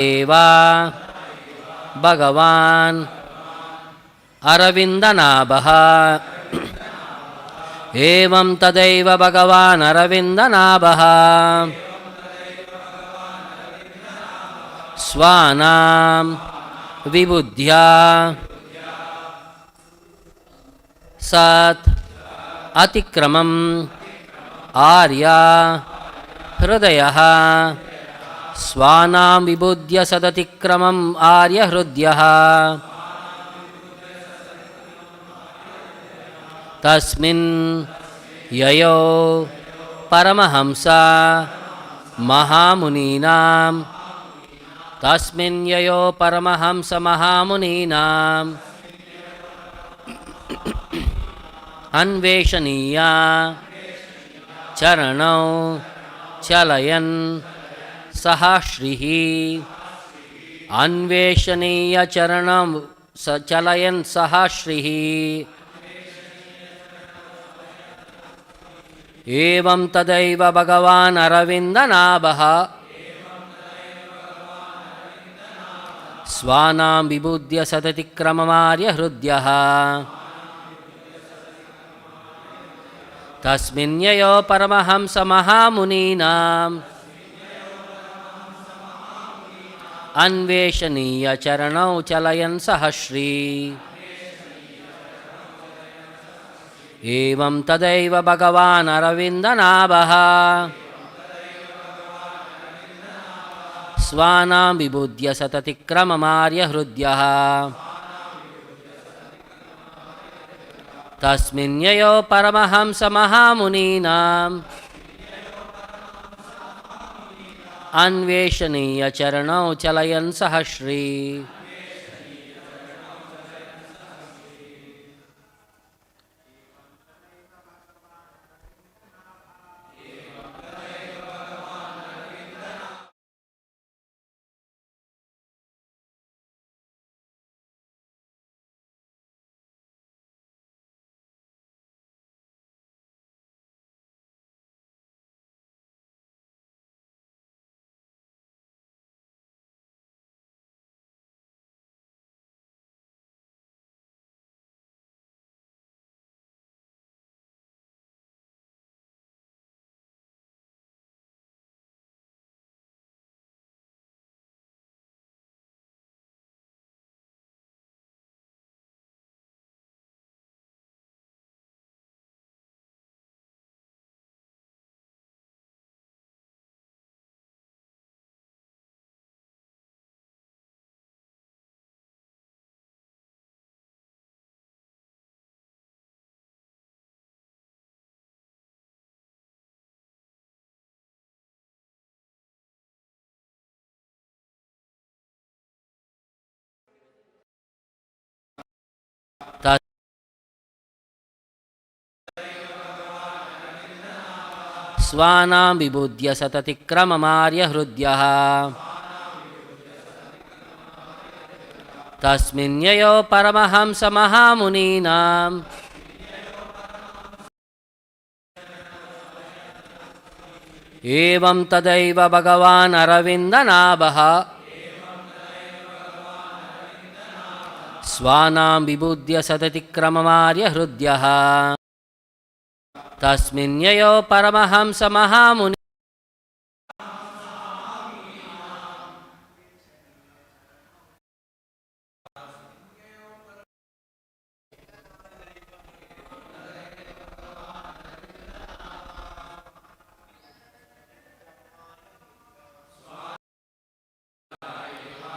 eva Bhagavan Aravindanabha. Evam tadaiva Bhagavan Aravindanabha Svanam Vibudhya Sat Atikramam Arya Hridayaha Svanam Vibudhya Sadatikramam Arya Hridyaha Tasmin Yayo Paramahamsa Mahamuninam Tasmin Yayo Paramahamsa Mahamuninam Anveshaniya Charanau Chalayan Sahashrihi Anveshaniya Charanam Chalayan Sahashrihi Evam tadaiva Bhagavan Aravindanabha Svanam Vibudhya Sadatikramam Hridyaha Tasmin Yayo Paramahamsa Mahamuninam Anveshaniya Charanau Chalayan Sahashri Evam tadaiva Bhagavan Aravindanabha Svanam Vibudhya Satatikramam Hridyaha Tasmin Yayo Paramahamsa Mahamuninam Anveshaniya Charanau Chalayan Sahashri. Svanam Vibudhya Satatikramam Hridyaha Tasmin Yayo Paramahamsa Mahamuninam Evam tadaiva Bhagavan Aravindanabha Svanam Vibudhya Satatikramam Hridyaha Tasmin Yayo Paramahamsa Mahamuni.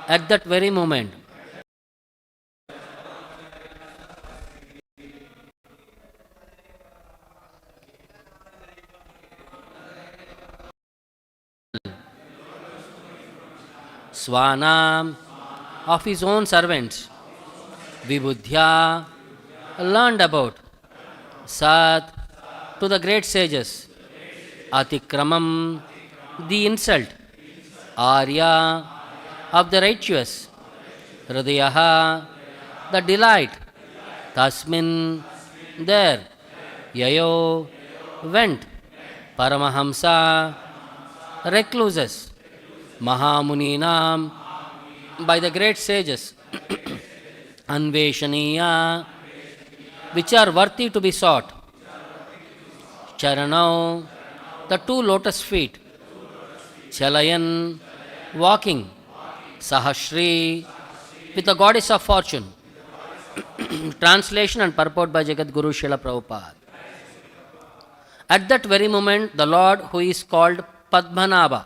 At that very moment, Svanam of his own servants, Vibudhya learned about, Sat to the great sages, Atikramam the insult, Arya of the righteous, Hridayaha the delight, Tasmin there, Yayo went, Paramahamsa recluses, Mahamuninam by the great sages, Anveshaniya, which are worthy to be sought. Charanau, the two lotus feet. Chalayan, walking. Sahasri, with the goddess of fortune. Translation and purport by Jagadguru Srila Prabhupada. At that very moment, the Lord, who is called Padmanābha,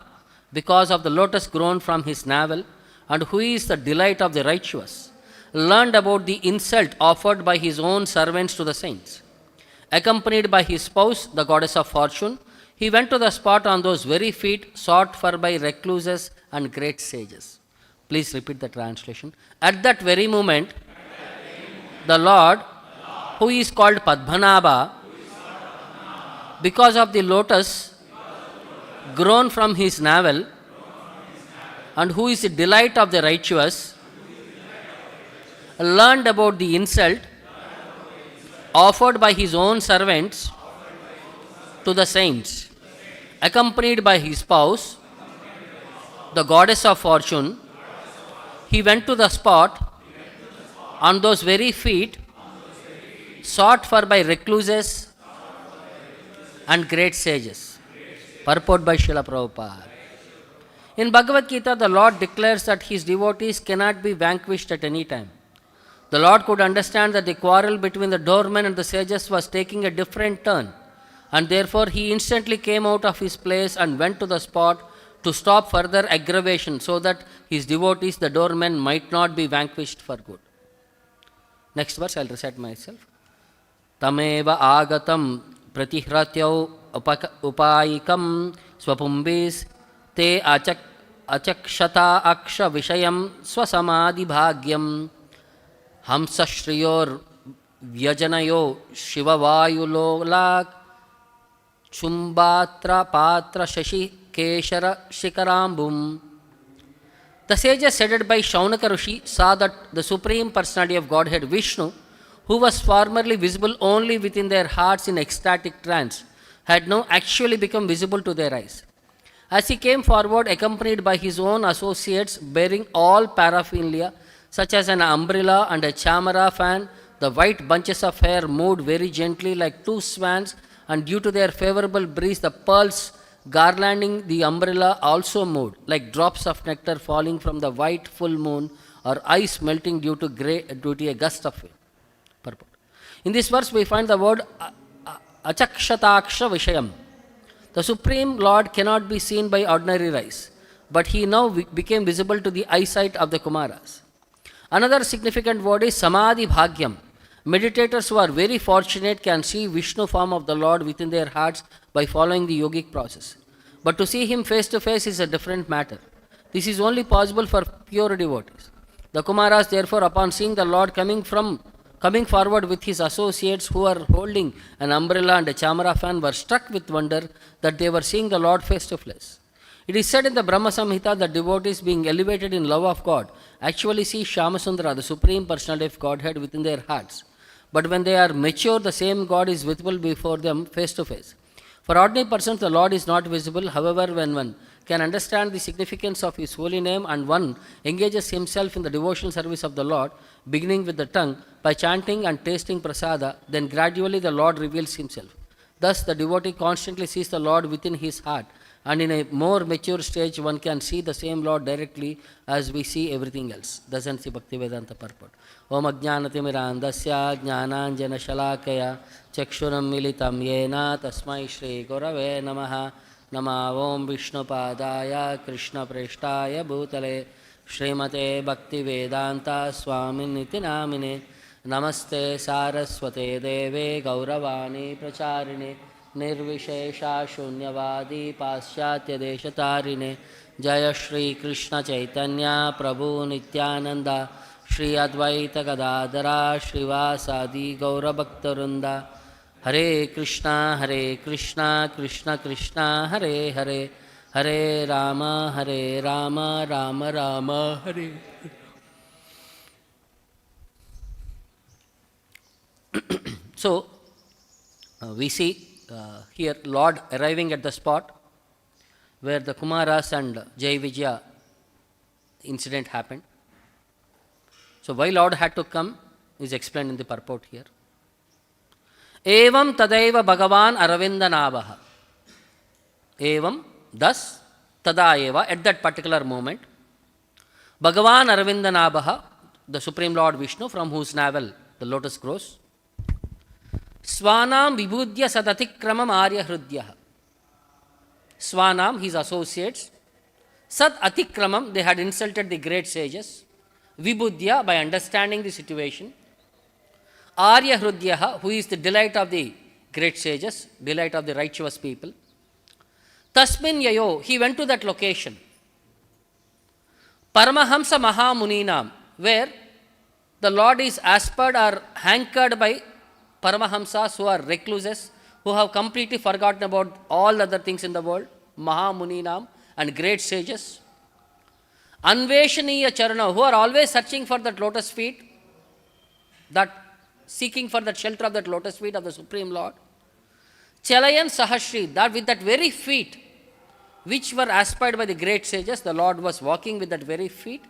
because of the lotus grown from his navel, and who is the delight of the righteous, learned about the insult offered by his own servants to the saints. Accompanied by his spouse, the goddess of fortune, he went to the spot on those very feet sought for by recluses and great sages. Please repeat the translation. At that very moment, the Lord, who is called Padmanābha, because of the lotus grown from his navel, and who is the delight of the righteous, learned about the insult offered by his own servants to the saints. Accompanied by his spouse, the goddess of fortune, he went to the spot on those very feet sought for by recluses and great sages. Purport by Srila Prabhupada. In Bhagavad Gita, the Lord declares that his devotees cannot be vanquished at any time. The Lord could understand that the quarrel between the doormen and the sages was taking a different turn, and therefore he instantly came out of his place and went to the spot to stop further aggravation, so that his devotees, the doormen, might not be vanquished for good. Next verse, I will recite myself. Tameva agatam pratihratyau upayikam swapumbis te achakshata aksha vishayam swasamadhi bhagyam hamsashriyor vyajanayo shivavayulolak chumbatra patra shashi keshara shikarambum. The sages headed by Shaunaka Rishi saw that the Supreme Personality of Godhead Vishnu, who was formerly visible only within their hearts in ecstatic trance, had now actually become visible to their eyes. As he came forward, accompanied by his own associates bearing all paraphernalia, such as an umbrella and a chamara fan, the white bunches of hair moved very gently like two swans, and due to their favorable breeze, the pearls garlanding the umbrella also moved, like drops of nectar falling from the white full moon, or ice melting due to a gust of wind. Purport. In this verse, we find the word achakshataksha vishayam. The Supreme Lord cannot be seen by ordinary eyes, but he now became visible to the eyesight of the Kumaras. Another significant word is samadhi bhagyam. Meditators who are very fortunate can see Vishnu form of the Lord within their hearts by following the yogic process. But to see him face to face is a different matter. This is only possible for pure devotees. The Kumaras, therefore, upon seeing the Lord coming forward with his associates who are holding an umbrella and a chamara fan, were struck with wonder that they were seeing the Lord face to face. It is said in the Brahma Samhita that devotees being elevated in love of God actually see Shyamasundara, the Supreme Personality of Godhead, within their hearts. But when they are mature, the same God is visible before them face to face. For ordinary persons, the Lord is not visible. However, when one can understand the significance of his holy name and one engages himself in the devotional service of the Lord, beginning with the tongue, by chanting and tasting prasada, then gradually the Lord reveals himself. Thus, the devotee constantly sees the Lord within his heart, and in a more mature stage, one can see the same Lord directly as we see everything else. Doesn't see Bhaktivedanta purport. Om Ajnanatimirandasya Jnananjana Shalakaya Chakshuram Militam Yena Tasmai Shri Gurave Namaha Nama Om Vishnu Padaya Krishna Preshtaya Bhutale Srimate Bhaktivedanta Swamy Niti Namine Namaste Saraswate Deve Gauravani Pracharine Nirvishesha Shunyavadi Paschatya Deshatarine Jaya Shri Krishna Chaitanya Prabhu Nityananda Shri Advaita Gadadara Shrivasadi Gaura Bhaktarunda Hare Krishna Krishna Krishna Hare Hare Hare Rama Rama Rama Hare. So, we see here Lord arriving at the spot where the Kumaras and Jai Vijaya incident happened. So why Lord had to come is explained in the purport here. Evam tadaiva Bhagavan Aravindanabha. Evam, thus, Tadaeva, at that particular moment, Bhagavan Aravindanabha, the Supreme Lord Vishnu, from whose navel the lotus grows, Swanam Vibhudya Sadatikramam Arya Hridyaha. Swanam, his associates, Sat Atikramam, they had insulted the great sages, Vibhudya, by understanding the situation, Arya Hridyaha, who is the delight of the great sages, delight of the righteous people, Tasmin Yayo, he went to that location, Paramahamsa Maha Muninam, where the Lord is aspired or hankered by Paramahamsas who are recluses, who have completely forgotten about all other things in the world, Maha Muninam, and great sages. Anveshaniya Charana, who are always searching for that lotus feet, that seeking for that shelter of that lotus feet of the Supreme Lord. Chalayan Sahashri, that with that very feet, which were aspired by the great sages, the Lord was walking with that very feet.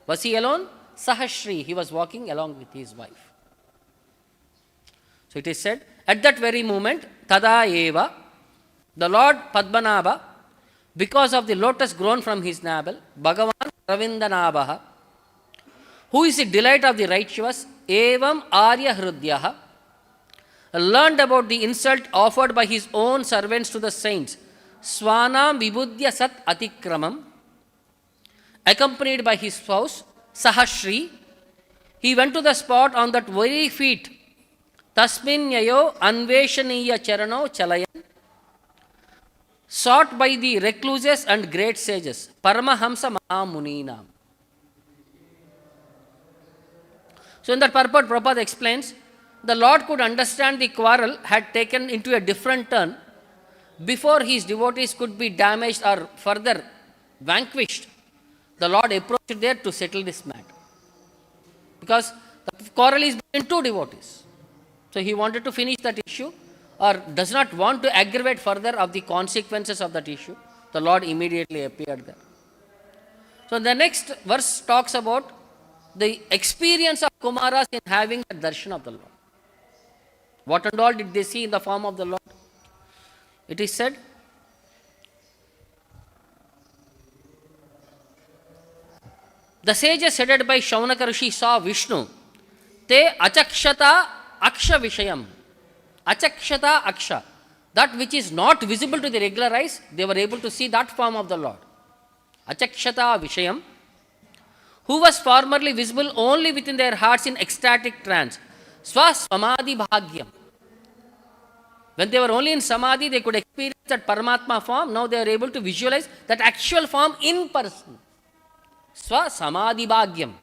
Was he alone? Sahashri, he was walking along with his wife. So it is said, at that very moment, Tada Eva, the Lord Padmanābha, because of the lotus grown from his navel, Bhagavan Ravindanabha, who is the delight of the righteous, Evam Arya Hridyaha, learned about the insult offered by his own servants to the saints, Swanam Vibhudya Sat Atikramam, accompanied by his spouse, Sahashri, he went to the spot on that very feet, Tasmin Yayo Anveshaniya Charano Chalayan, sought by the recluses and great sages, Paramahamsa Maha Muninam. So in that purport, Prabhupada explains, the Lord could understand the quarrel had taken into a different turn before his devotees could be damaged or further vanquished. The Lord approached there to settle this matter. Because the quarrel is between two devotees. So he wanted to finish that issue or does not want to aggravate further of the consequences of that issue. The Lord immediately appeared there. So the next verse talks about the experience of Kumaras in having the darshan of the Lord. What and all did they see in the form of the Lord? It is said, the sages headed by Shaunaka Rishi saw Vishnu. Te achakshata aksha vishayam. Achakshata aksha. That which is not visible to the regular eyes, they were able to see that form of the Lord. Achakshata vishayam. Who was formerly visible only within their hearts in ecstatic trance. Samadhi bhagyam. When they were only in samadhi, they could experience that Paramatma form. Now they are able to visualize that actual form in person. Samadhi bhagyam.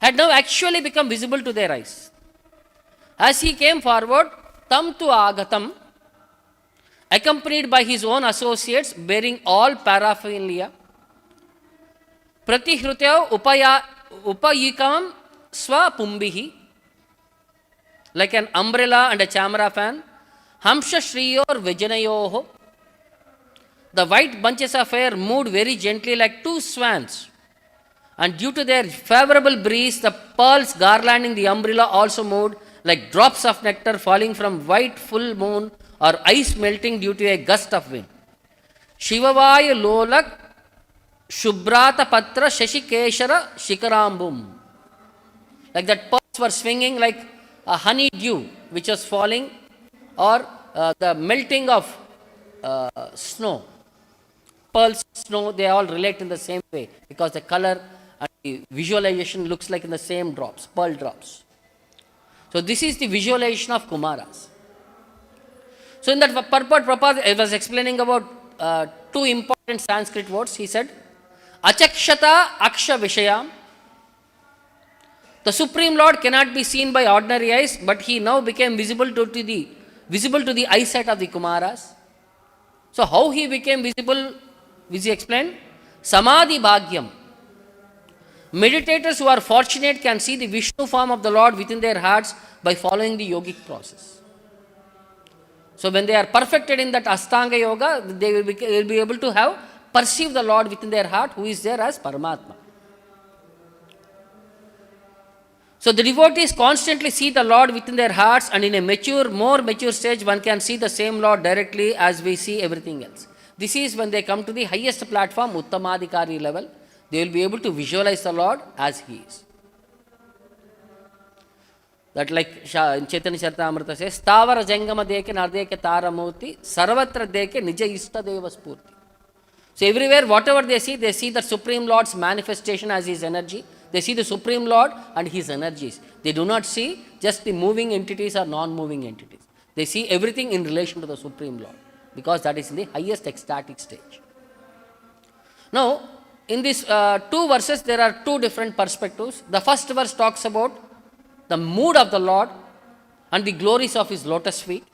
Had now actually become visible to their eyes. As he came forward, tam tu agatam, accompanied by his own associates bearing all paraphernalia, pratihrutyau upayikam swapumbihi, like an umbrella and a chamara fan, hamsha shriyor vijanayoho, the white bunches of hair moved very gently like two swans, and due to their favorable breeze, the pearls garlanding the umbrella also moved like drops of nectar falling from white full moon or ice melting due to a gust of wind. Shivavayu lolak shubhrata patra shashikeshara shikarambum. Like that pearls were swinging like a honey dew which was falling, or the melting of snow. Pearls, snow, they all relate in the same way because the color and the visualization looks like in the same drops, pearl drops. So this is the visualization of Kumaras. So in that purport, Prabhupada was explaining about two important Sanskrit words. He said, Achakshata aksha vishayam. The Supreme Lord cannot be seen by ordinary eyes, but he now became visible to the eyesight of the Kumaras. So how he became visible, is he explained? Samadhi bhagyam. Meditators who are fortunate can see the Vishnu form of the Lord within their hearts by following the yogic process. So when they are perfected in that Astanga Yoga, they will be able to perceive the Lord within their heart, who is there as Paramatma. So the devotees constantly see the Lord within their hearts, and in a more mature stage, one can see the same Lord directly as we see everything else. This is when they come to the highest platform, Uttamadhikari level. They will be able to visualize the Lord as He is. That like in Chaitanya Charitamrita says, Stavara Jangama Deke Nardeke Taramurti, Sarvatra Deke Nija Ishta Deva Spurti. So everywhere, whatever they see the Supreme Lord's manifestation as His energy. They see the Supreme Lord and His energies. They do not see just the moving entities or non-moving entities. They see everything in relation to the Supreme Lord, because that is in the highest ecstatic stage. Now, in these two verses, there are two different perspectives. The first verse talks about the mood of the Lord and the glories of His lotus feet.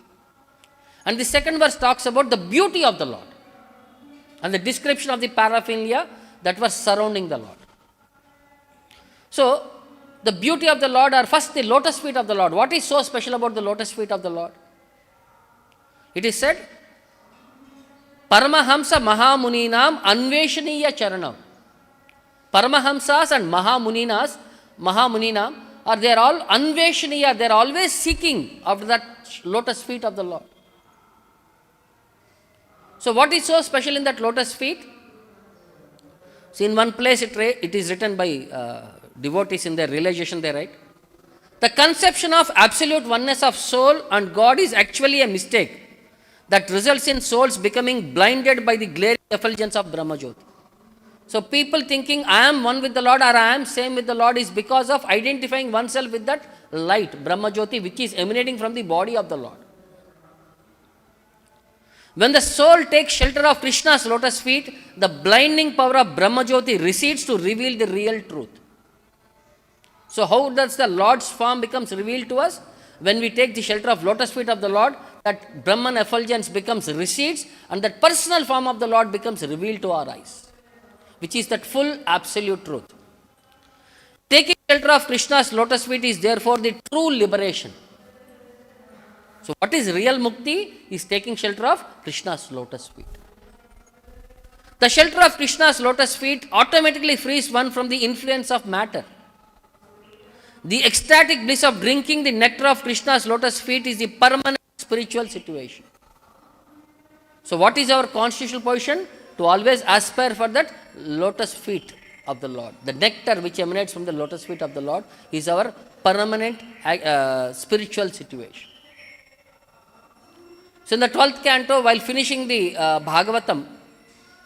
And the second verse talks about the beauty of the Lord and the description of the paraphernalia that was surrounding the Lord. So, the beauty of the Lord are first the lotus feet of the Lord. What is so special about the lotus feet of the Lord? It is said, Paramahamsa Mahamuninam Anveshaniya Charanam. Paramahamsas and Mahamuninam are they are all Anveshaniya, they are always seeking after that lotus feet of the Lord. So what is so special in that lotus feet? See, in one place it is written by devotees in their realization, they write, the conception of absolute oneness of soul and God is actually a mistake that results in souls becoming blinded by the glaring effulgence of Brahmajyoti. So people thinking I am one with the Lord or I am same with the Lord is because of identifying oneself with that light, Brahmajyoti, which is emanating from the body of the Lord. When the soul takes shelter of Krishna's lotus feet, the blinding power of Brahmajyoti recedes to reveal the real truth. So how does the Lord's form becomes revealed to us? When we take the shelter of lotus feet of the Lord, that Brahman effulgence becomes recedes and that personal form of the Lord becomes revealed to our eyes, which is that full absolute truth. Taking shelter of Krishna's lotus feet is therefore the true liberation. So what is real mukti? Is taking shelter of Krishna's lotus feet. The shelter of Krishna's lotus feet automatically frees one from the influence of matter. The ecstatic bliss of drinking the nectar of Krishna's lotus feet is the permanent spiritual situation. So what is our constitutional position? To always aspire for that lotus feet of the Lord. The nectar which emanates from the lotus feet of the Lord is our permanent spiritual situation. So in the 12th canto, while finishing the Bhagavatam,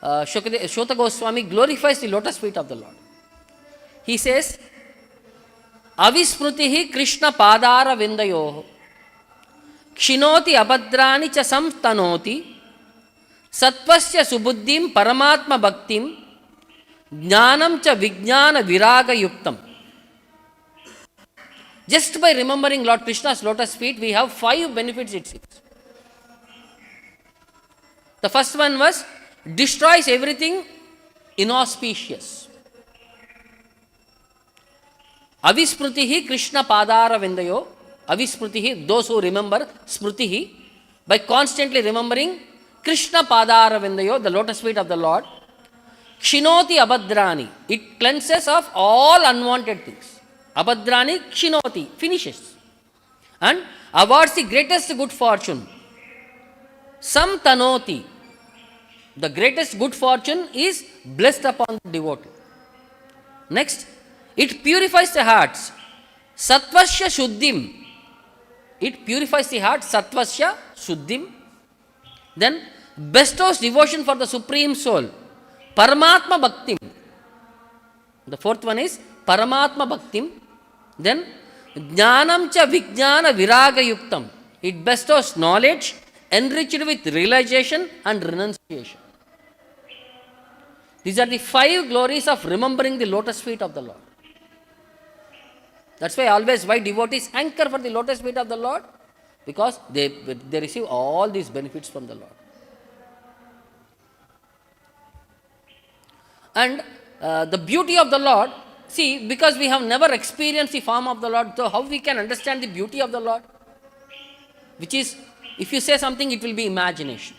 Shota Goswami glorifies the lotus feet of the Lord. He says, Avismrutihi Krishna Padara Vindayoho Kshinoti Abhadrani cha samtanoti Satvasya Subuddhim Paramatma Bhaktim Jnanam cha Vijnana Viraga Yuktam. Just by remembering Lord Krishna's lotus feet, we have 5 benefits, it seems. The first one was, destroys everything inauspicious. Avismrutihi Krishna Padara Vindayo. Avismrutihi, those who remember, Smrutihi, by constantly remembering Krishna Padara Vindayo, the lotus feet of the Lord. Kshinoti Abhadrani, it cleanses of all unwanted things. Abhadrani Kshinoti, finishes. And awards the greatest good fortune. Samtanoti, the greatest good fortune is blessed upon the devotee. Next, it purifies the hearts. Satvasya Shuddhim. It purifies the heart. Satvasya Shuddhim. Then bestows devotion for the Supreme Soul. Paramatma Bhaktim. The fourth one is Paramatma Bhaktim. Then Jnanam cha Vijnana Viraga Yuktam. It bestows knowledge enriched with realization and renunciation. These are the 5 glories of remembering the lotus feet of the Lord. That's why always why devotees hanker for the lotus feet of the Lord, because they receive all these benefits from the Lord. And the beauty of the Lord, see, because we have never experienced the form of the Lord, so how we can understand the beauty of the Lord? Which is, if you say something, it will be imagination.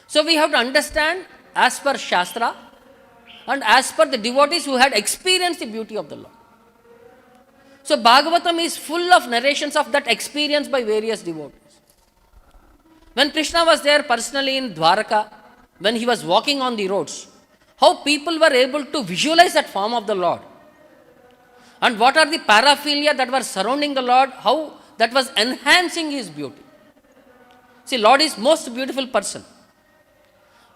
So we have to understand as per Shastra and as per the devotees who had experienced the beauty of the Lord. So Bhagavatam is full of narrations of that experience by various devotees. When Krishna was there personally in Dwaraka, when he was walking on the roads, how people were able to visualize that form of the Lord. And what are the paraphernalia that were surrounding the Lord, how that was enhancing his beauty. See, Lord is most beautiful person.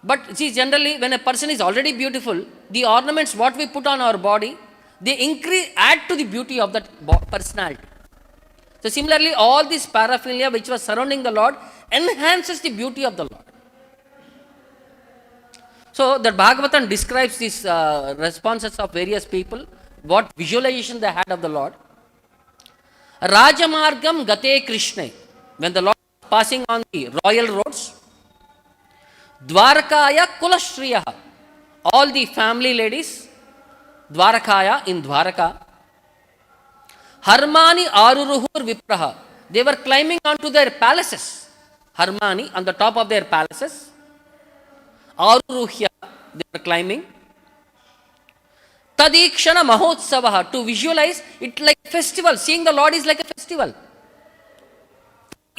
But see, generally when a person is already beautiful, the ornaments what we put on our body, they add to the beauty of that personality. So similarly, all these paraphernalia which was surrounding the Lord enhances the beauty of the Lord. So the Bhagavatam describes these responses of various people, what visualization they had of the Lord. Rajamargam gate Krishna, when the Lord was passing on the royal roads. Dwarakaya kulashriya, all the family ladies, Dwarakaya in Dwaraka. Harmani aruruhur vipraha, they were climbing onto their palaces. Harmani, on the top of their palaces. Aruruhya, they were climbing. Tadikshana mahotsavaha, to visualize it like a festival. Seeing the Lord is like a festival.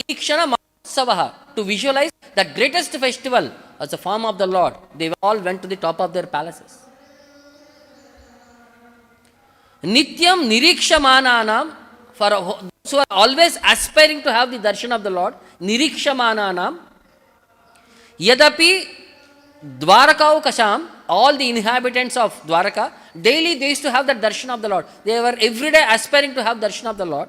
Ikshana mahotsavaha, to visualize that greatest festival as the form of the Lord. They all went to the top of their palaces. Nityam nirikshamananam, for those who are always aspiring to have the darshan of the Lord, nirikshamananam, yadapi dwarakaukasham, all the inhabitants of Dwaraka, daily they used to have the darshan of the Lord. They were every day aspiring to have darshan of the Lord.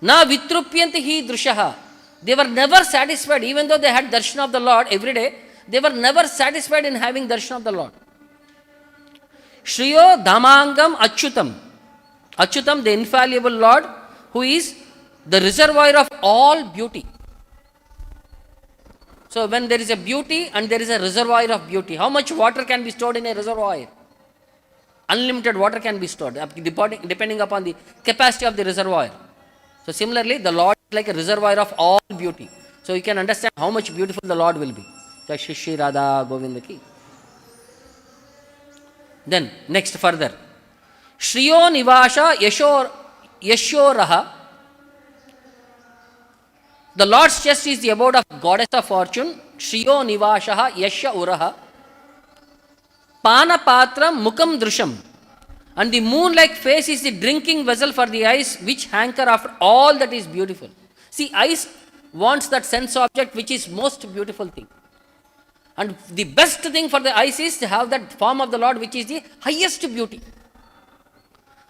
Na vitrupyanti hi drushaha, they were never satisfied, even though they had darshan of the Lord every day, they were never satisfied in having darshan of the Lord. Shriyo Dhamangam Achyutam. Achyutam, the infallible Lord, who is the reservoir of all beauty. So when there is a beauty and there is a reservoir of beauty, how much water can be stored in a reservoir? Unlimited water can be stored, depending upon the capacity of the reservoir. So similarly, the Lord is like a reservoir of all beauty. So you can understand how much beautiful the Lord will be. Jai Shri Shri Radha Govinda ki. Then, next further. Shriyo Nivasha Yashoraha. The Lord's chest is the abode of goddess of fortune. Shriyo Nivashaha Yasha Uraha. Pana Patram Mukam Drusham. And the moon-like face is the drinking vessel for the eyes which hanker after all that is beautiful. See, eyes wants that sense object which is most beautiful thing. And the best thing for the eyes is to have that form of the Lord which is the highest beauty.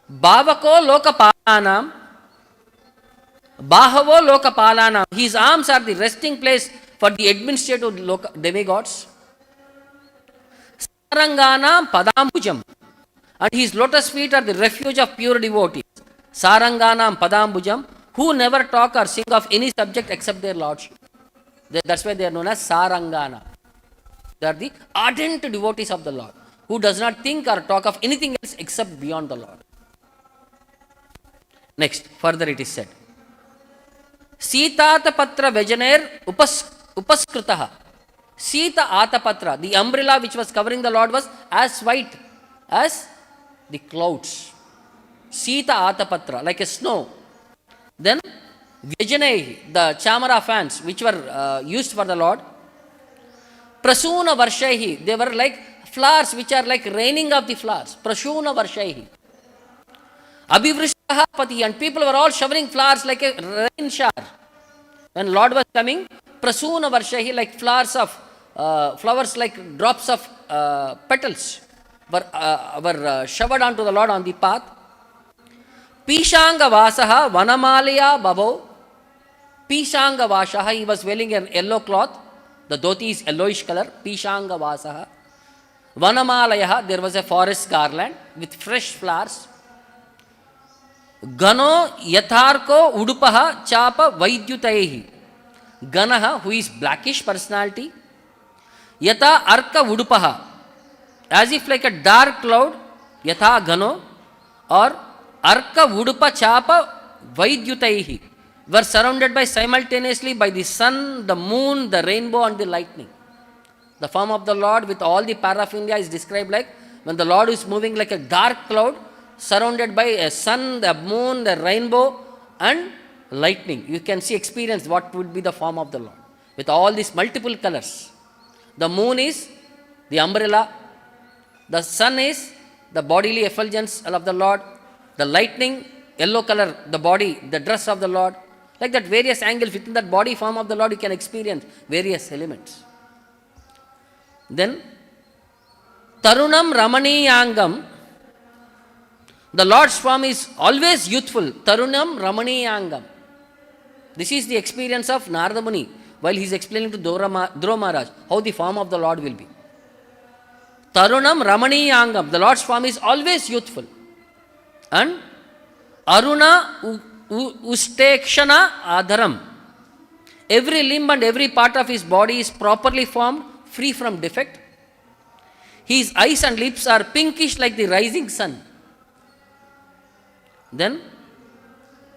Bhavako lokapalanam, Bahavo lokapalanam. His arms are the resting place for the administrative demigods. Saranganam padambujam. And his lotus feet are the refuge of pure devotees. Saranganam padambujam, who never talk or sing of any subject except their lordship. That's why they are known as Sarangana. They are the ardent devotees of the Lord, who does not think or talk of anything else except beyond the Lord. Next, further it is said, Sita Atapatra Vajaner Upaskritaha. Sita Atapatra, the umbrella which was covering the Lord was as white as the clouds. Sita Atapatra, like a snow. Then Vajanai, the chamara fans which were used for the Lord. Prasuna Varshaihi, they were like flowers which are like raining of the flowers. Prasuna Varshaihi. Abhivrishtaha Pati, and people were all showering flowers like a rain shower. When Lord was coming, Prasuna Varshaihi, like flowers like drops of petals were showered onto the Lord on the path. Pishanga Vasaha Vanamalaya Babho. Pishanga Vasaha, he was wearing a yellow cloth. The dhoti is yellowish color. Pishanga Vasaha. Vanamalayaha, there was a forest garland with fresh flowers. Gano Yatharko Udupaha Chapa Vaidyutaehi. Ganaha, who is blackish personality. Yata Arka Udupaha, as if like a dark cloud. Yatha Gano, or Arka Udupa Chapa Vaidyutaehi, were surrounded by simultaneously by the sun, the moon, the rainbow and the lightning. The form of the Lord with all the paraphernalia is described like when the Lord is moving like a dark cloud, surrounded by a sun, the moon, the rainbow, and lightning. You can see, experience what would be the form of the Lord with all these multiple colors. The moon is the umbrella, the sun is the bodily effulgence of the Lord, the lightning, yellow color, the body, the dress of the Lord. Like that, various angles within that body form of the Lord, you can experience various elements. Then, Tarunam Ramaniyangam, the Lord Swamy is always youthful. Tarunam Ramaniyangam. This is the experience of Narada Muni while he is explaining to Dhruva Maharaj how the form of the Lord will be. Tarunam Ramaniyangam, the Lord Swamy is always youthful. And Aruna Ustekshana Adharam, every limb and every part of his body is properly formed, free from defect. His eyes and lips are pinkish like the rising sun. Then,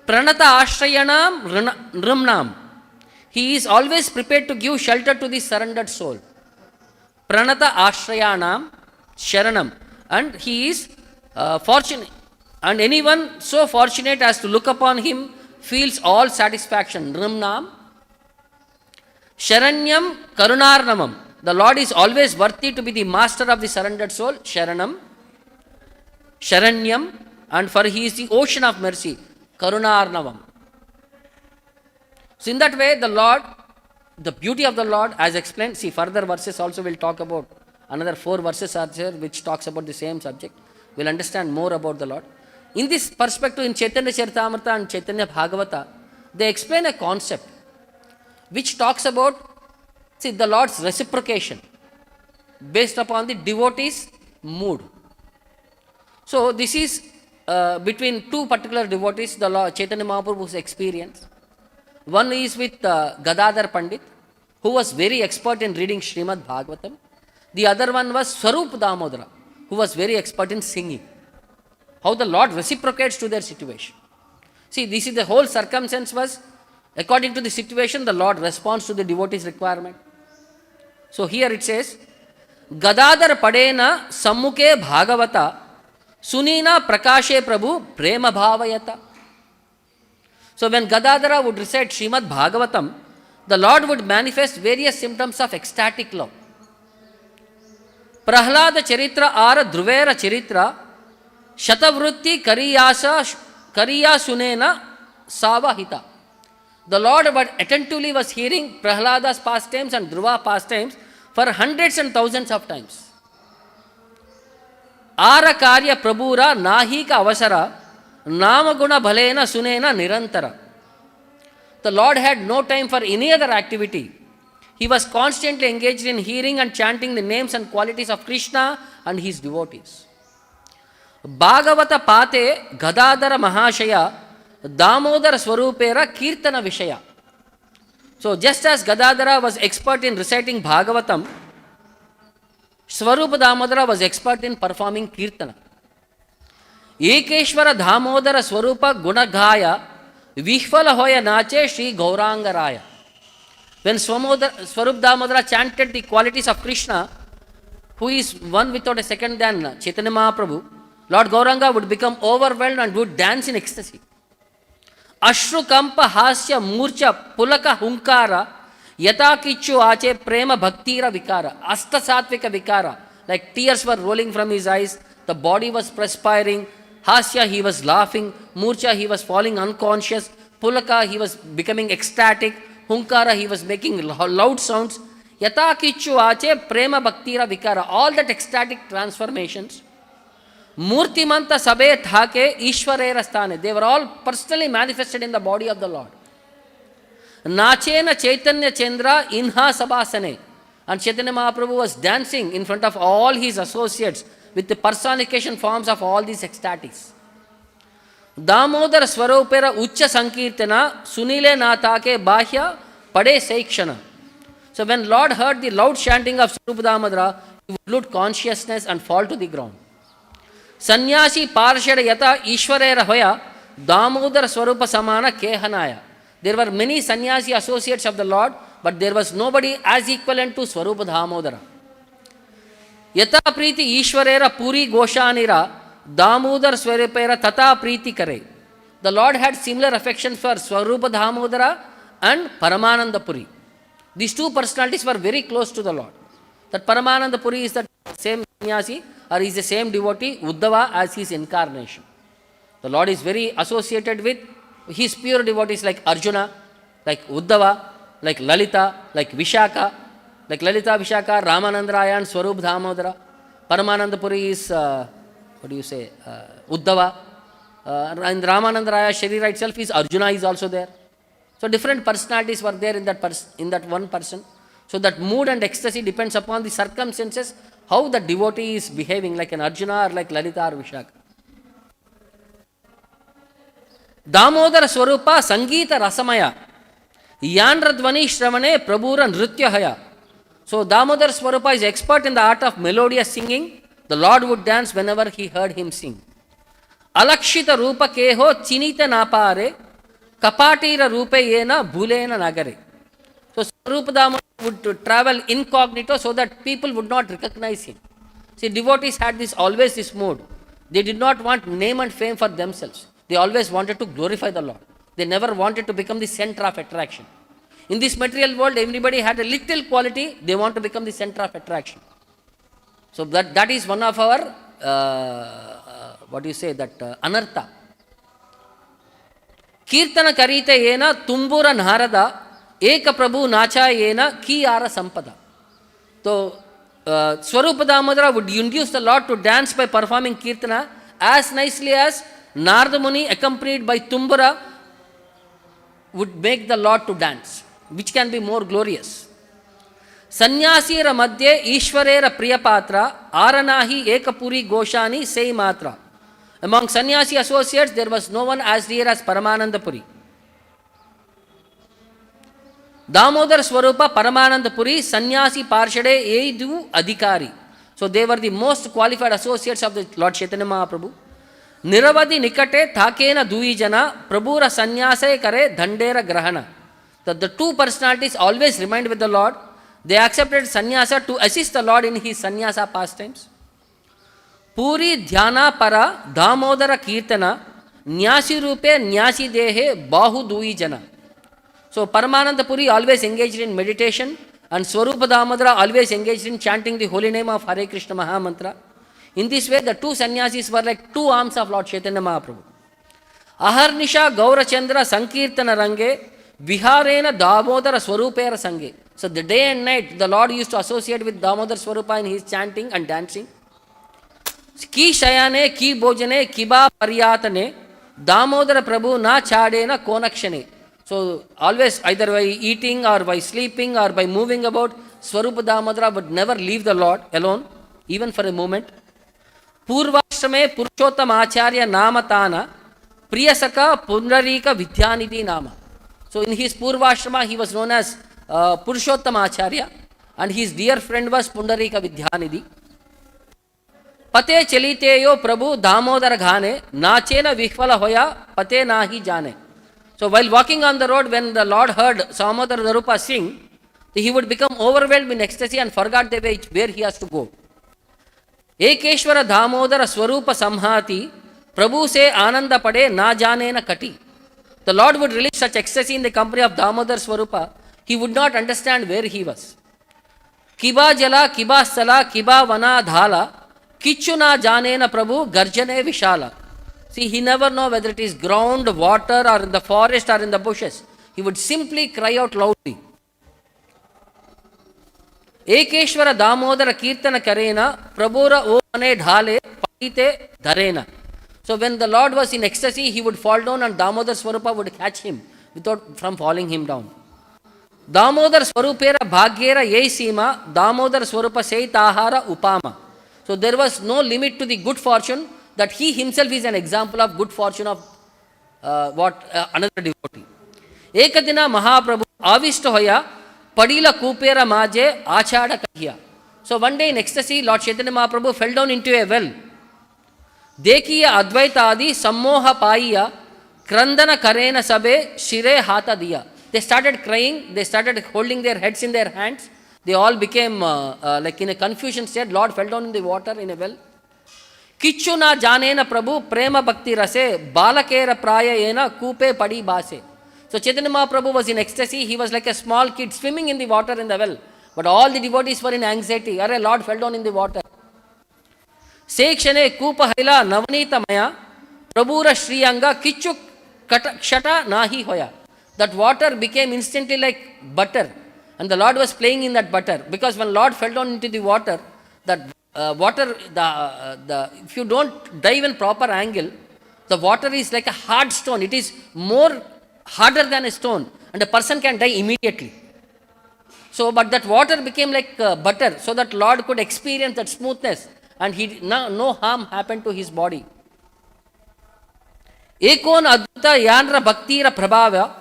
Pranata Ashrayanam Nrimnam, he is always prepared to give shelter to the surrendered soul. Pranata Ashrayanam Sharanam, and he is fortunate, and anyone so fortunate as to look upon him feels all satisfaction. Nrimnam Sharanyam Karunarnamam, the Lord is always worthy to be the master of the surrendered soul. Sharanam, Sharanyam, and for he is the ocean of mercy. Karunarnavam. So in that way, the Lord, the beauty of the Lord, as explained, see further verses also will talk about, another 4 verses are there which talks about the same subject. We'll understand more about the Lord. In this perspective, in Chaitanya Charitamrita and Chaitanya Bhagavata, they explain a concept which talks about, see, the Lord's reciprocation based upon the devotee's mood. So this is between 2 particular devotees, the Lord Chaitanya Mahaprabhu's experience. One is with Gadadhar Pandit, who was very expert in reading Srimad Bhagavatam. The other one was Swarup Damodara, who was very expert in singing. How the Lord reciprocates to their situation. See, this is the whole circumstance was, according to the situation, the Lord responds to the devotee's requirement. So here it says, Gadadhar Padena Sammuke Bhagavata Sunina Prakashe Prabhu Prema Bhavayata. So when Gadadhara would recite Srimad Bhagavatam, the Lord would manifest various symptoms of ecstatic love. Prahlada Charitra Ara Dhruvera Charitra Shatavrutti Kariya Sunena Savahita. The Lord but attentively was hearing Prahlada's pastimes and Dhruva pastimes for hundreds and thousands of times. Ara Karya Prabhura Nahika Avasara Namaguna Bhalena Sunena Nirantara. The Lord had no time for any other activity. He was constantly engaged in hearing and chanting the names and qualities of Krishna and his devotees. Bhagavata Pate Gadadhara Mahashaya Damodara Swarupera Kirtana Vishaya. So just as Gadadhara was expert in reciting Bhagavatam, Swarupa Damodara was expert in performing Kirtana. Ekeshwara Damodara Swarupa Gunagaya Vihvala Hoya Nache Shri Gaurangaraya. When Swarup Damodara chanted the qualities of Krishna, who is one without a second than Chaitanya Mahaprabhu, Lord Gauranga would become overwhelmed and would dance in ecstasy. Ashru Kampa Hasya Murcha Pulaka Hunkara Yata Kichu Ache Prema Bhaktira Vikara. Asta Satvika Vikara. Like tears were rolling from his eyes, the body was perspiring. Hasya, he was laughing. Murcha, he was falling unconscious. Pulaka, he was becoming ecstatic. Hunkara, he was making loud sounds. Yata Kichu Ache Prema Bhaktira Vikara. All that ecstatic transformations. Murtimanta Sabe Thake Ishwarera Sthane. They were all personally manifested in the body of the Lord. Nachena Chaitanya Chandra Inha Sabasane. And Chaitanya Mahaprabhu was dancing in front of all his associates with the personification forms of all these ecstatics. Damodara Swarupera Ucha Sankirtana Sunile Nathake Bahya Pade Saikshana. So when Lord heard the loud chanting of Swarupa Damodara, he would lose consciousness and fall to the ground. Sannyasi Parshada Yata Ishwarera Hoya Damodara Swarupa Samana Kehanaya. There were many sannyasi associates of the Lord, but there was nobody as equivalent to Swarupa Damodara. Yata Priti Ishwarera Puri Goshanira Damodar Swarupera Tata Preeti Kare. The Lord had similar affection for Swarupa Damodara and Paramananda Puri. These two personalities were very close to the Lord. That Paramananda Puri is the same sannyasi or is the same devotee, Uddhava, as his incarnation. The Lord is very associated with his pure devotees like Arjuna, like Uddhava, like Lalita, like Vishaka, like Lalita, Vishaka, Ramananda Raya and Swarup Damodara. Paramananda Puri is, Uddhava. And Ramananda Raya Sharira itself is Arjuna is also there. So different personalities were there in that one person. So that mood and ecstasy depends upon the circumstances, how the devotee is behaving, like an Arjuna or like Lalita or Vishaka. Damodara Swarupa Sangeeta Rasamaya Yandra Dvani Shravane Prabhura Nrityahaya. So Damodara Swarupa is expert in the art of melodious singing. The Lord would dance whenever he heard him sing. Alakshita Rupa Keho Chinita Napare Kapatira Rupe Yena Bhulena Nagare. So Swarupa Damodara would travel incognito so that people would not recognize him. See, devotees had always this mood. They did not want name and fame for themselves. They always wanted to glorify the Lord. They never wanted to become the center of attraction. In this material world, everybody had a little quality. They want to become the center of attraction. So that is one of our, anartha. Kirtana karita yena tumbura narada eka prabhu nacha yena ki ara sampada. So Swarupa Damodara would induce the Lord to dance by performing kirtana as nicely as Narada Muni accompanied by Tumbura would make the Lord to dance. Which can be more glorious? Sannyasira madhye Ishwarera Priyapatra Aranahi Ekapuri Goshani Sei Matra. Among sannyasi associates, there was no one as dear as Paramananda Puri. Damodar Swarupa Paramananda Puri Sannyasi Parshade Eidu Adhikari. So they were the most qualified associates of the Lord Chaitanya Mahaprabhu. Niravadi Nikate Thakena Duijana Prabhura Sannyase Kare Dandera Grahana. The two personalities always remained with the Lord. They accepted sannyasa to assist the Lord in his sannyasa pastimes. Puri Dhyana Para Damodara Kirtana Nyasi Rupe Nyasi Dehe Bahu Duijana. So Paramananda Puri always engaged in meditation and Swarupa Damodara always engaged in chanting the holy name of Hare Krishna Maha Mantra. In this way, the two sannyasis were like two arms of Lord Chaitanya Mahaprabhu. Aharnisha Gaurachandra Sankirtana Range Viharena Damodara Swarupera Sange. So the day and night, the Lord used to associate with Damodar Swarupa in his chanting and dancing. Ki Shayane, Ki Bojane, Kiba Paryatane, Damodara Prabhu Na Chadena Konakshane. So always either by eating or by sleeping or by moving about, Swarupa Damodara would never leave the Lord alone, even for a moment. Purvashrame Purushottam Acharya Namatana Priyasaka Pundarika Vidyanidhi Nama. So in his Purvashrama he was known as Purushottam Acharya and his dear friend was Pundarika Vidyanidhi. Pate Chaliteyo Prabhu Damodara Ghane Nachena Vihvala Hoya Pate Nahi Jane. So while walking on the road, when the Lord heard Samodara Dharupa sing, he would become overwhelmed in ecstasy and forgot the way where he has to go. Ekeshwara Damodara Swarupa Samhati Prabhu se Ananda Pade Na Janena Kati. The Lord would release such ecstasy in the company of Damodar Swarupa, he would not understand where he was. Kiba Jala, Kiba Sala, Kiba Vana Dhala, Kichuna Janena Prabhu, Garjane Vishala. See, he never know whether it is ground, water, or in the forest, or in the bushes. He would simply cry out loudly. Ekeshwara Damodara Kirtana Karena, Prabhura Omane Dhale, Patite Dharena. So when the Lord was in ecstasy, he would fall down and Damodar Swarupa would catch him from falling him down. Damodar Swarupera Bhagyera Yesima, Damodar Swarupa Seitahara Upama. So there was no limit to the good fortune, that he himself is an example of good fortune of another devotee. Ekadina Mahaprabhu Avishta Hoya Padila Kupera Maje Achada Kahya. So one day in ecstasy, Lord Chaitanya Mahaprabhu fell down into a well. Dekiya Advaita Adi Sammoha Paiya Krandana Karena Sabe Shire Hata Diya. They started crying, they started holding their heads in their hands. They all became like in a confusion state. Lord fell down in the water in a well. Kichu na janena Prabhu prema bhakti rase balakera praya ena kupe padi base. So Chaitanya Mahaprabhu was in ecstasy. He was like a small kid swimming in the water in the well. But all the devotees were in anxiety. Arre, Lord fell down in the water. Sekshane kupa haila navanita maya prabhura shriyanga kichu kshata nahi hoya. That water became instantly like butter. And the Lord was playing in that butter. Because when Lord fell down into the water, that water, if you don't dive in proper angle, the water is like a hard stone. It is more harder than a stone. And a person can die immediately. So, but that water became like butter. So that Lord could experience that smoothness. And no harm happened to his body. Ekon adhuta yanra bhaktira prabhava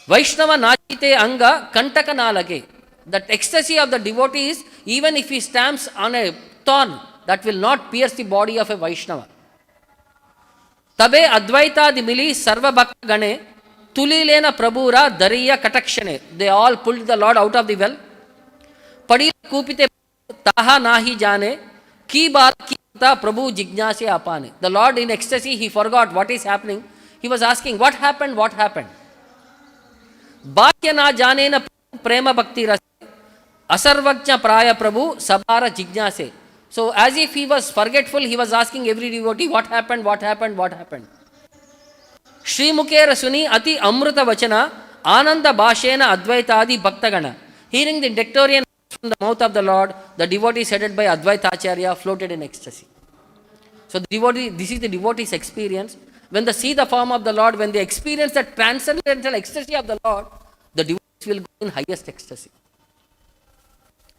Vaishnava nachite anga kantaka nalage. That ecstasy of the devotee is, even if he stamps on a thorn, that will not pierce the body of a Vaishnava. Tabe advaita dimili sarva bhakta gane tulilena prabhura dariya katakshane. They all pulled the Lord out of the well. Padila kupite taha nahi jane ki bal kita prabhu jignase apane. The Lord in ecstasy, he forgot what is happening. He was asking, what happened, what happened? Bhakya na janena prema bhakti rase asarvajna praya prabhu sabara jignase. So as if he was forgetful, he was asking every devotee, what happened, what happened, what happened. Shri Mukhe Rasuni ati amruta vachana ananda bhashena advaitadi bhaktagana. Hearing the nectarian from the mouth of the Lord, the devotees headed by Advaita Acharya floated in ecstasy. So the devotee, this is the devotee's experience. When they see the form of the Lord, when they experience the transcendental ecstasy of the Lord, the devotees will go in highest ecstasy.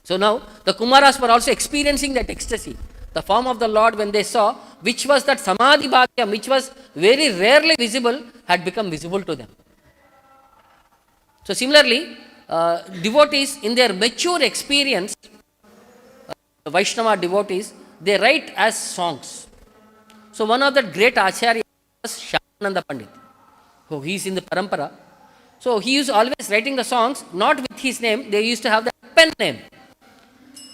So now, the Kumaras were also experiencing that ecstasy. The form of the Lord, when they saw, which was that Samadhi Bhagyam, which was very rarely visible, had become visible to them. So similarly, devotees in their mature experience, Vaishnava devotees, they write as songs. So one of the great Acharyas was Shyamananda Pandit. So he is in the parampara. So he used always writing the songs, not with his name, they used to have the pen name.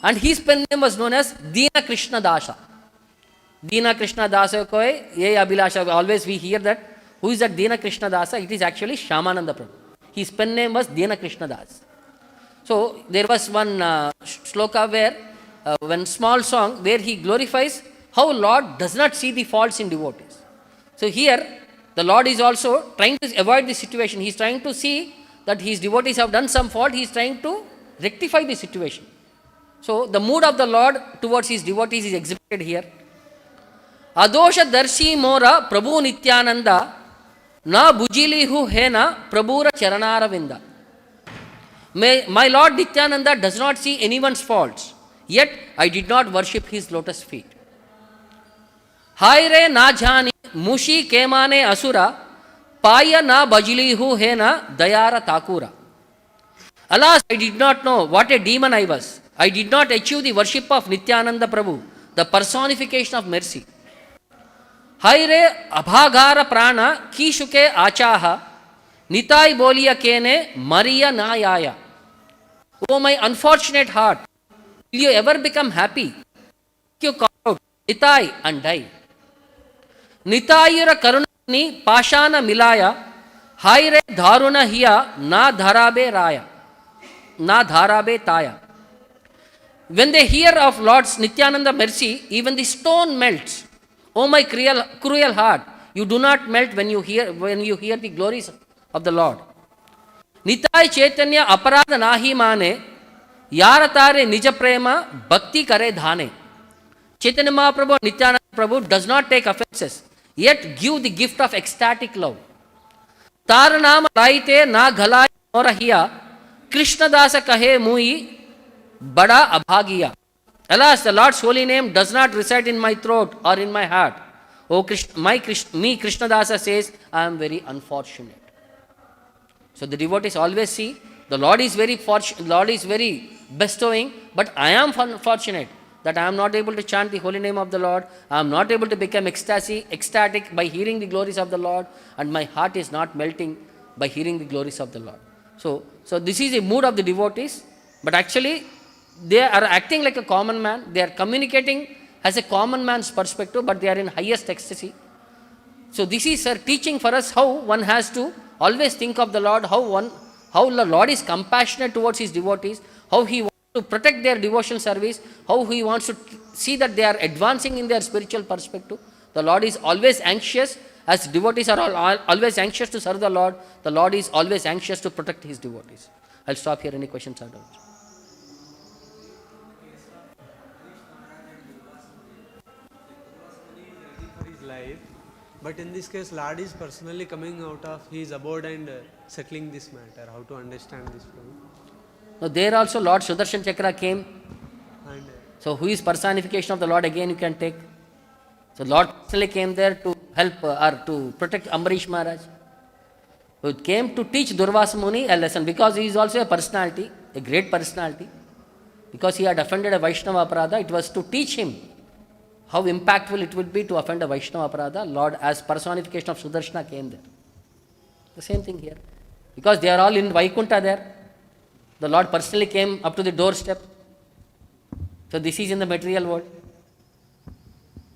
And his pen name was known as Dina Krishna Dasa. Dina Krishna Dasa koi, ye Abhilasha, always we hear that. Who is that Dina Krishna Dasa? It is actually Shyamananda Prabhu. His pen name was Dina Krishna Das. So there was one shloka where, one small song where he glorifies how Lord does not see the faults in devotees. So here, the Lord is also trying to avoid the situation. He is trying to see that his devotees have done some fault. He is trying to rectify the situation. So the mood of the Lord towards his devotees is exhibited here. Adosha darshi mora prabhu nityananda na bujilihu hena prabhura charanaravinda. My Lord Nityananda does not see anyone's faults, yet I did not worship his lotus feet. Haire na jhani mushi kemane asura paya na bajilihu hena dayara takura. Alas, I did not know what a demon I was. I did not achieve the worship of Nityananda Prabhu, the personification of mercy. Haire abhagara prana kishuke achaha nitai bolia kene maria nayaya. Oh my unfortunate heart, will you ever become happy? You call out nitai and die. Nitayura karunani pashana milaya haire dharuna hiya na dharabe raya. Na dharabe taya. When they hear of Lord's Nityananda mercy, even the stone melts. Oh my cruel heart, you do not melt when you hear the glories of the Lord. Nitai Chaitanya aparada nahi mane yaratare nija prema bhakti kare dhane. Chaitanya Mahaprabhu, Nityananda Prabhu does not take offenses, yet give the gift of ecstatic love. Taranama laite na ghalai morahiya Krishna Dasa kahe mui bada abhagiya. Alas, the Lord's holy name does not reside in my throat or in my heart. Oh, Krishna Dasa says, I am very unfortunate. So the devotees always see, the Lord is very bestowing, but I am fortunate that I am not able to chant the holy name of the Lord. I am not able to become ecstatic by hearing the glories of the Lord, and my heart is not melting by hearing the glories of the Lord. So this is a mood of the devotees, but actually they are acting like a common man. They are communicating as a common man's perspective, but they are in highest ecstasy. So this is a teaching for us how one has to always think of the Lord, how the Lord is compassionate towards his devotees, how he wants to protect their devotional service, how he wants to see that they are advancing in their spiritual perspective. The Lord is always anxious, as devotees are always anxious to serve the Lord is always anxious to protect his devotees. I'll stop here. Any questions or doubts? For his life, but in this case, Lord is personally coming out of his abode and settling this matter. How to understand this problem? Now there also Lord Sudarshan Chakra came. And So who is personification of the Lord again you can take. So Lord personally came there to help or to protect Ambarish Maharaj. So it came to teach Durvasa Muni a lesson, because he is also a personality, a great personality. Because he had offended a Vaishnava Aparadha, it was to teach him how impactful it would be to offend a Vaishnava Aparadha. Lord as personification of Sudarshana came there. The same thing here. Because they are all in Vaikunta there. The Lord personally came up to the doorstep. So this is in the material world.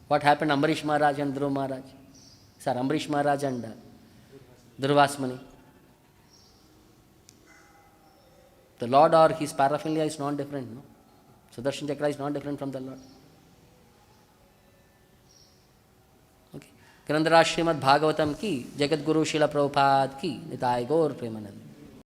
What happened Ambarish Maharaj and Dhruv Maharaj? Sir, Ambarish Maharaj and Durvasa Muni. The Lord or his paraphernalia is not different. No? Sudarshan Chakra is not different from the Lord. Okay. ग्रंथराज Shrimad Bhagavatam की, जगत गुरु शिला प्रभुपाद की, निताय गौर प्रेमानंद.